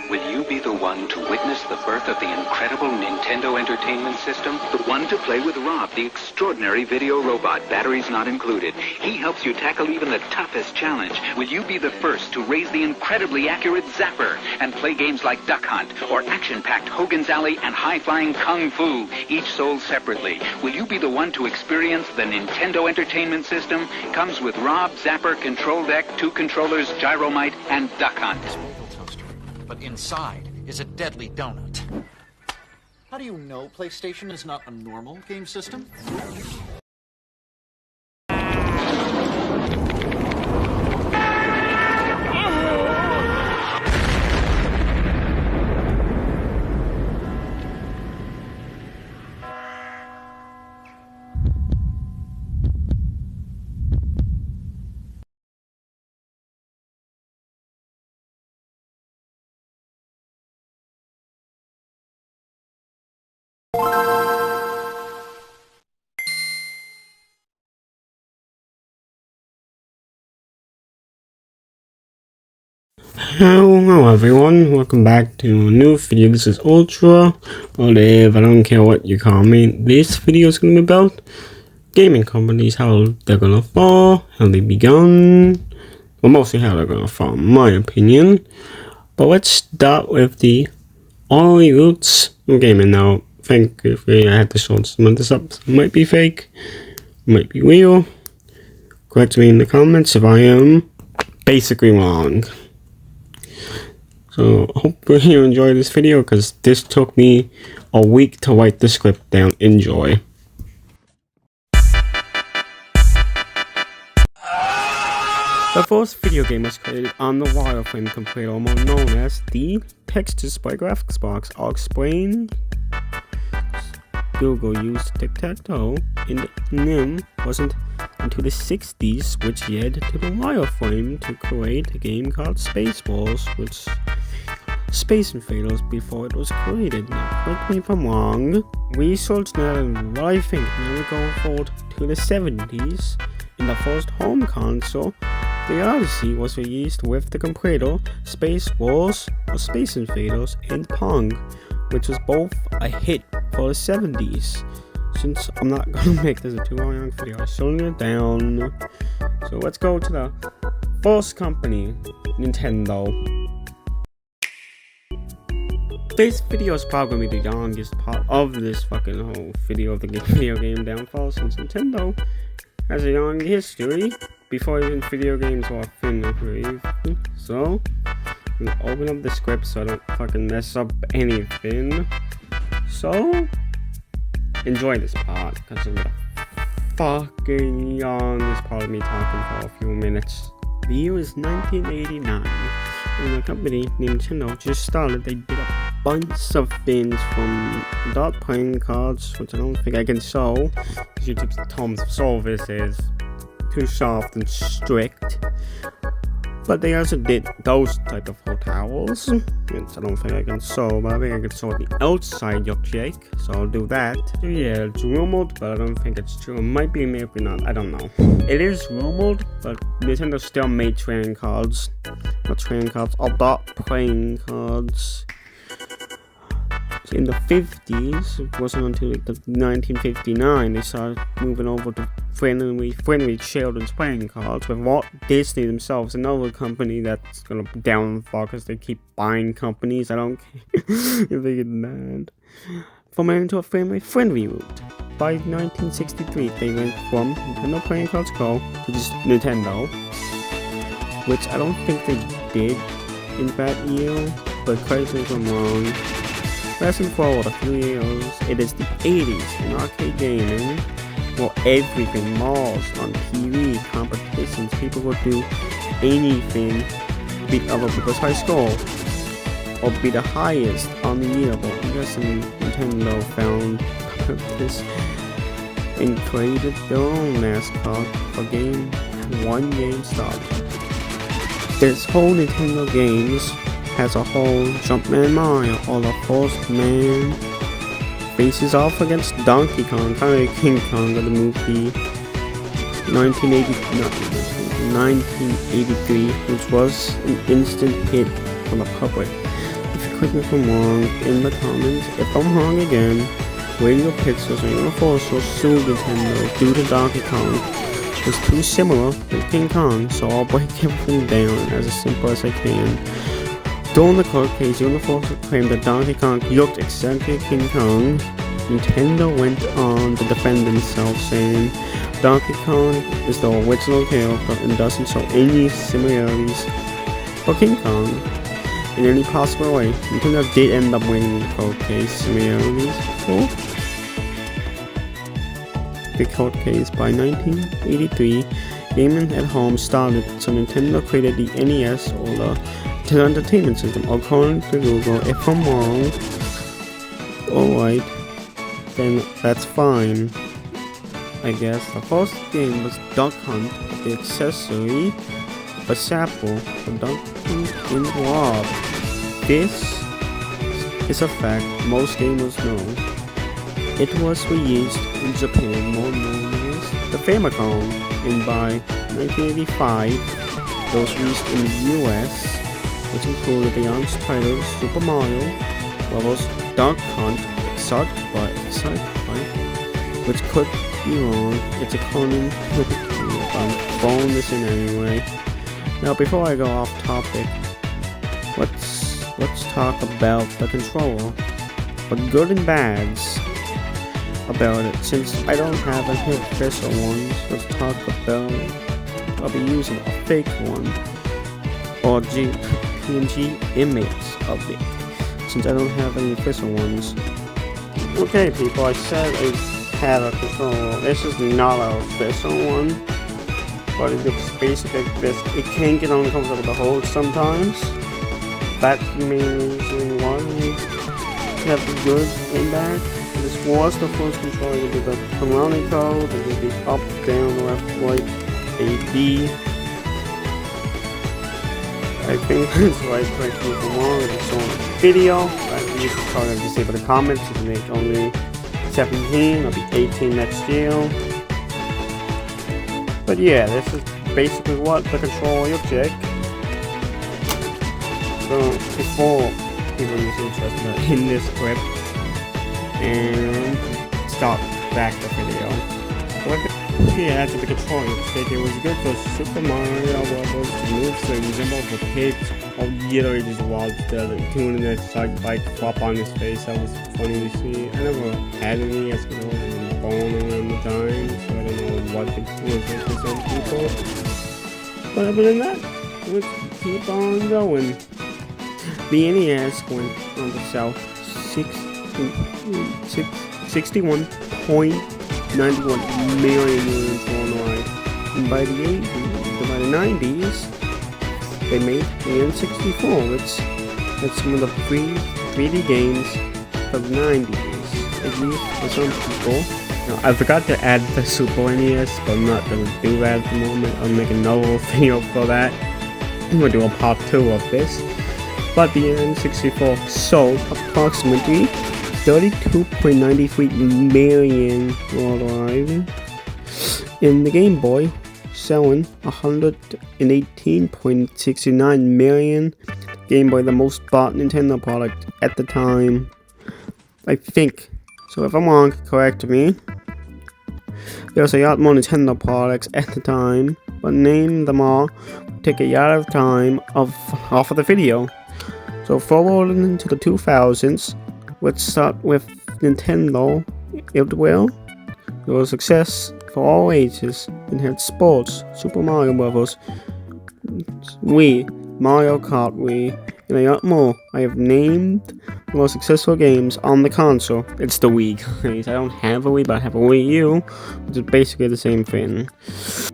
Will you be the one to witness the birth of the incredible Nintendo Entertainment System? The one to play with Rob, the extraordinary video robot, batteries not included. He helps you tackle even the toughest challenge. Will you be the first to raise the incredibly accurate Zapper and play games like Duck Hunt or action-packed Hogan's Alley and high-flying Kung Fu, each sold separately? Will you be the one to experience the Nintendo Entertainment System? Comes with Rob, Zapper, Control Deck, 2 controllers, Gyromite, and Duck Hunt. But inside is a deadly donut. How do you know PlayStation is not a normal game system? Hello everyone, welcome back to a new video. This is Ultra, or Live, I don't care what you call me. This video is going to be about gaming companies, how they're going to fall, how they begun, well mostly how they're going to fall in my opinion. But let's start with the early roots of gaming. Now, I think if I had to sort some of this up, it might be fake, might be real. Correct me in the comments if I am basically wrong. So, hopefully you enjoy this video, because this took me a week to write the script down. Enjoy. The first video game was created on the wireframe computer, more known as the text display graphics box. I'll explain. Google used tic-tac-toe, and then wasn't until the 60s, which led to the wireframe to create a game called Spaceballs, which Space Invaders before it was created. Now, correct me if I'm wrong. Research now, what I think. Now we go forward to the 70s. In the first home console, the Odyssey was released with the computer Spaceballs or Space Invaders and Pong, which was both a hit for the 70s. Since I'm not gonna make this a 2-hour long video, I'm slowing it down. So let's go to the first company, Nintendo. This video is probably the longest part of this fucking whole video of the video game downfall, since Nintendo has a long history before even video games were a thing, I believe. So, I'm gonna open up the script so I don't fucking mess up anything. So, enjoy this part, because I'm gonna fucking yawn this part of me talking for a few minutes. The year is 1989, and the company Nintendo just started. They did a bunch of things, from dot playing cards, which I don't think I can show, because YouTube's terms of service is too soft and strict. But they also did those type of hotels, which I don't think I can show, but I think I can show the outside your cake, so I'll do that. Yeah, it's rumored, but I don't think it's true. It might be, maybe not, I don't know. It is rumored, but Nintendo still made trading cards. Not trading cards, or dot playing cards. So in the 50s, it wasn't until like 1959 they started moving over to friendly children's playing cards, with Walt Disney themselves, another company that's gonna downfall because they keep buying companies. I don't care if they get mad. Forming into a family-friendly route. By 1963, they went from Nintendo Playing Cards Go to just Nintendo, which I don't think they did in that year, but correct me if I'm wrong. Fast and forward a few years, it is the 80s in arcade gaming, where everything, malls, on TV, competitions, people would do anything to beat other people's high score, or be the highest on the yearbook. I'm guessing Nintendo found this and created their own mascot for one game started. This whole Nintendo games has a whole Jumpman Mario, or the first man faces off against Donkey Kong, kind of like King Kong of the movie 1983, which was an instant hit from the public. The correct me if I'm wrong in the comments. If I'm wrong again, Radio Pixels are gonna force us sue Nintendo due to Donkey Kong was too similar to King Kong, so I'll break everything down as simple as I can. During the court case, Universal claimed that Donkey Kong looked exactly like King Kong. Nintendo went on to defend themselves, saying Donkey Kong is the original character and doesn't show any similarities for King Kong in any possible way. Nintendo did end up winning the court case similarities for the court case by 1983. Gaming at home started, so Nintendo created the NES or the Nintendo Entertainment System. According to Google, if I'm wrong, alright, then that's fine. I guess the first game was Duck Hunt, the accessory for Sapple for Duck Hunt in Rob. This is a fact most gamers know. It was released in Japan, more known as the Famicom, and by 1985, it was released in the US, which included the announced titles Super Mario Bros. Duck Hunt, Excite Bike, which could be wrong. It's a Conan, I'm throwing this in anyway. Now, before I go off topic, let's talk about the controller, but good and bads about it. Since I don't have any official ones, let's talk about I'll be using a fake one or PNG image of it, since I don't have any official ones. Okay, people, I said I had a controller. This is not an official one, but it looks basically like this. It can get uncomfortable to hold sometimes. That's the main reason why we have the good and bad. This was the first controller to do the harmonica, that would be up, down, left, right, A, B. I think that's right, correct me if I'm wrong, it's on the video. I used to try to disable the comments, you can make only 17, I'll be 18 next year. But yeah, this is basically what the controller looks like. So, before people is interested in this clip, and stop back the video. So yeah, that's the controller. It was good for Super Mario Bros. To move so resemble the pigs or literally just watch the tuning that Excite Bike flop on his face. That was funny to see. I never had any as you know, I was born around the time, so I don't know what the was for some people. But other than that, let's keep on going. The NES went on the south 61.91 million units worldwide. And by the 90s, they made the N64, which that's some of the 3D games of the 90s, at least for some people. Now, I forgot to add the Super NES, but I'm not going to do that at the moment. I'll make another video for that. I'm going to do a part 2 of this. But the N64 sold approximately 32.93 million worldwide, in the Game Boy selling 118.69 million. Game Boy, the most bought Nintendo product at the time, I think. So if I'm wrong, correct me. There was a lot more Nintendo products at the time, but name them all would take a lot of time off of the video. So forward into the 2000s, let's start with Nintendo. It was a success for all ages and had sports, Super Mario Bros., Wii, Mario Kart Wii, and a lot more. I have named the most successful games on the console. It's the Wii, guys. I don't have a Wii, but I have a Wii U, which is basically the same thing.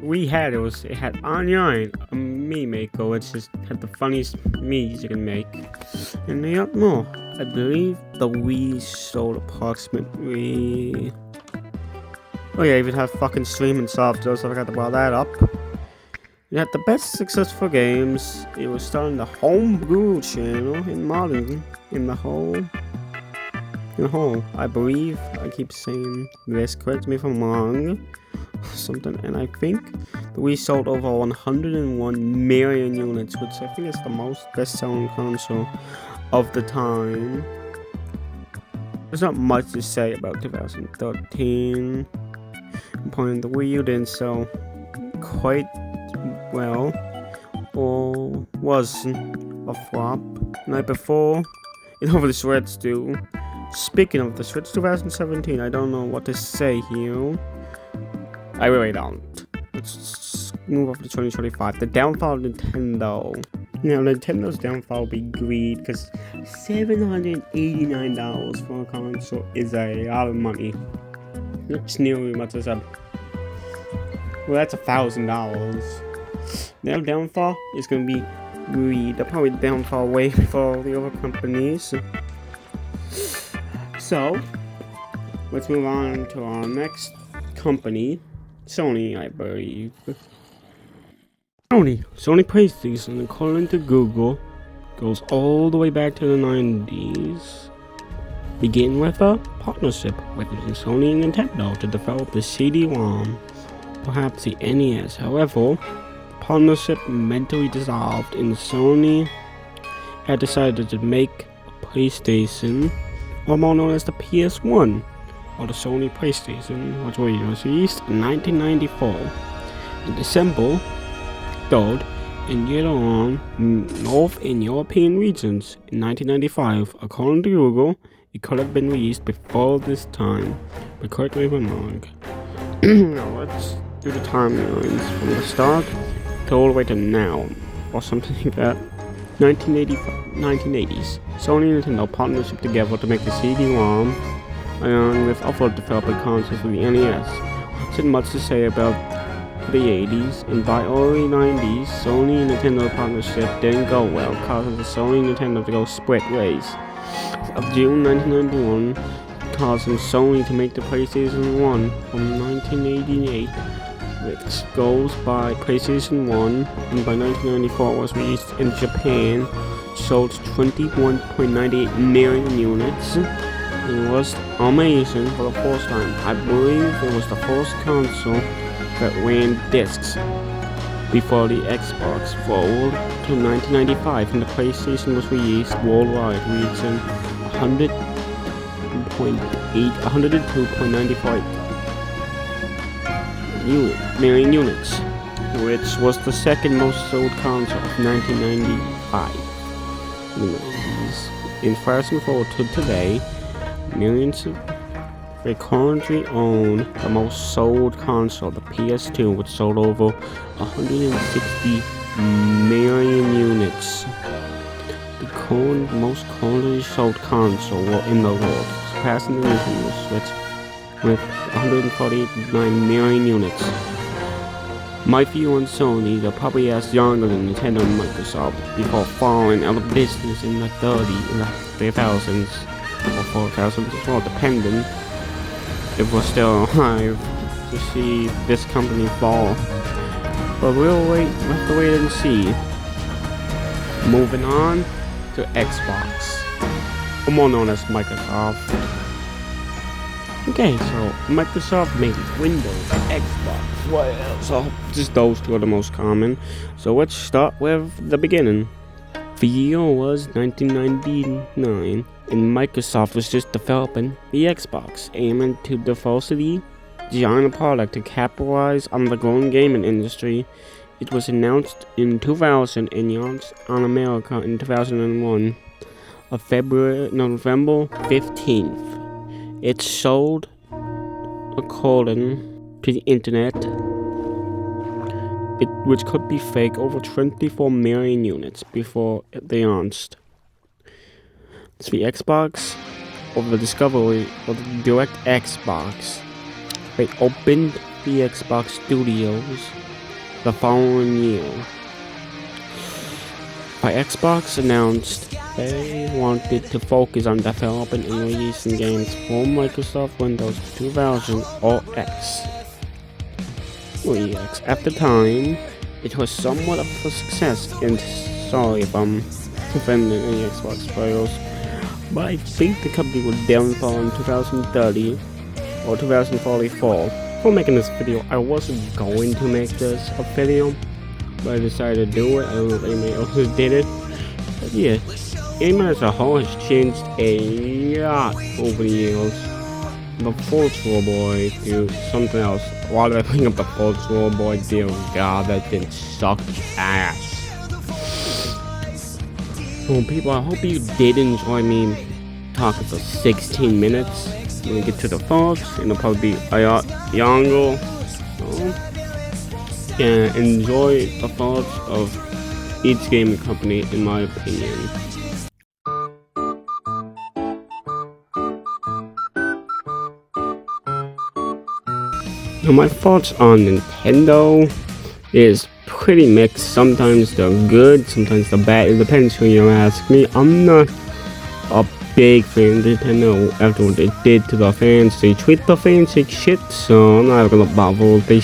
We had it had Online, a Mii Maker, which just had the funniest Miis you can make, and a lot more. I believe the Wii sold approximately. Oh yeah, even have fucking streaming software, so I forgot to bring that up. It had the best successful games. It was starting the homebrew channel in the whole. I believe I keep saying this. Correct me if I'm wrong. Something, and I think we sold over 101 million units, which I think is the most best-selling console of the time. There's not much to say about 2013. Point the Wii U didn't sell quite well, or was a flop. Night before, it over the Switch too. Speaking of the Switch 2017, I don't know what to say here. I really don't. Let's move over to 2025. The downfall of Nintendo. Now, Nintendo's downfall will be greed, because $789 for a console is a lot of money. It's nearly much as a... Well, that's $1,000. Their downfall is going to be greed. They'll probably downfall way before all the other companies. So, let's move on to our next company. Sony, I believe. Sony PlayStation, according to Google, goes all the way back to the 90s. Begin with a partnership with Sony and Nintendo to develop the CD-ROM, perhaps the NES. However, the partnership mentally dissolved, and Sony had decided to make a PlayStation, or more known as the PS1, or the Sony PlayStation, which was released in 1994. In December 3rd, and later on, North and European regions. In 1995, according to Google, it could have been released before this time, but correct me if I'm wrong. Now let's do the timelines from the start to all the way to now, or something like that. 1980s. Sony and Nintendo partnership together to make the CD-ROM, along with other developer consoles for the NES. Isn't much to say about the 80s, and by early 90s, Sony and Nintendo partnership didn't go well, causing the Sony and Nintendo to go split ways. Of June 1991, causing Sony to make the PlayStation 1 from 1988, which goes by PlayStation 1, and by 1994 was released in Japan, sold 21.98 million units. It was amazing for the first time. I believe it was the first console that ran discs before the Xbox followed to 1995, and the PlayStation was released worldwide, reaching 102.95 million units, which was the second most sold console of 1995. In fast and forward to today, millions of they currently own the most sold console, the PS2, which sold over 160 million units. The most currently sold console in the world, surpassing the Nintendo Switch with 149 million units. My view on Sony, they're probably as younger than Nintendo and Microsoft before falling out of business in the 30,000s or 4,000s as well, depending if we're still alive to see this company fall. But we'll have to wait and see. Moving on to Xbox, or more known as Microsoft. Okay, so Microsoft made Windows, Xbox, well, so just those two are the most common. So let's start with the beginning. The year was 1999, and Microsoft was just developing the Xbox, aiming to diversity, design a product to capitalize on the growing gaming industry. It was announced in 2000 and launched on America in 2001, on November 15th. It sold, according to the internet, which could be fake, over 24 million units before they launched. It's the Xbox, or the discovery of the Direct Xbox. They opened the Xbox Studios the following year. By Xbox announced they wanted to focus on developing and releasing games for Microsoft Windows 2000 or X. At the time, it was somewhat of a success, and sorry if I'm offending any Xbox players, but I think the company would downfall in 2030 or 2044. For making this video, I wasn't going to make this a video, but I decided to do it. I don't know if anybody else did it, but yeah. gaming as a whole has changed a lot over the years. The Virtual Boy to something else. Why did I bring up the Virtual Boy? Dear God, that thing sucked ass. Well, people, I hope you did enjoy me talking for 16 minutes. When we get to the thoughts, it'll probably be a lot younger. So, yeah, enjoy the thoughts of each gaming company, in my opinion. Now, my thoughts on Nintendo is pretty mixed. Sometimes they're good, sometimes they're bad. It depends who you ask me. I'm not a big fan of Nintendo after what they did to the fans. They treat the fans like shit, so I'm not gonna bother. They're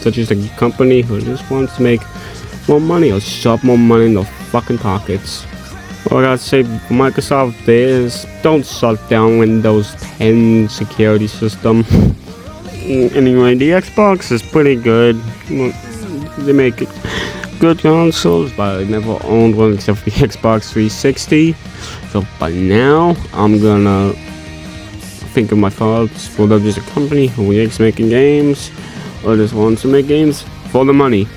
just a company who just wants to make more money or shove more money in their fucking pockets. What I gotta say, Microsoft is don't shut down Windows 10 security system. Anyway, the Xbox is pretty good. They make good consoles, but I never owned one except for the Xbox 360. So by now, I'm gonna think of my thoughts. Whether there's a company who likes making games, or just wants to make games for the money.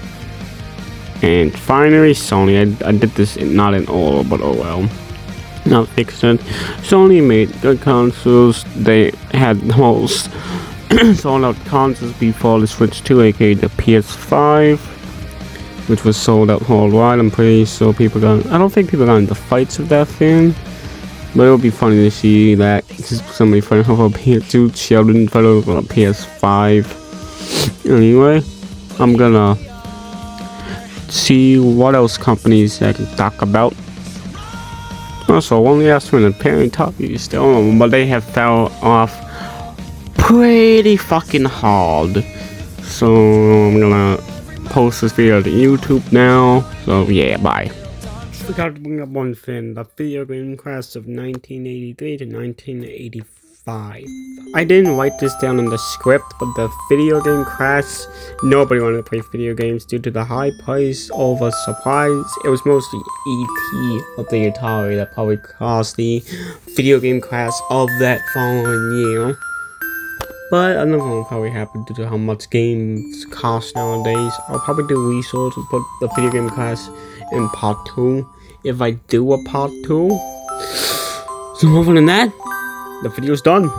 And finally, Sony. I did this not in order, but oh well. Now fix it. Sony made good consoles. They had the most sold out consoles before the Switch 2, aka the PS5, which was sold out worldwide. I'm pretty sure people I don't think people got into fights with that thing, but it would be funny to see that somebody fighting over a PS2, Sheldon fighting over a PS5. Anyway, I'm gonna see what else companies I can talk about. Also, only last minute parent topic still, but they have fell off pretty fucking hard. So I'm gonna post this video to YouTube now. So yeah, bye. Forgot to bring up one thing: the video game crash of 1983 to 1985. I didn't write this down in the script, but the video game crash, nobody wanted to play video games due to the high price over supplies. It was mostly E.T. of the Atari that probably caused the video game crash of that following year. But another one will probably happen due to how much games cost nowadays. I'll probably do research and put the video game class in part 2 if I do a part 2. So other than that, the video's done.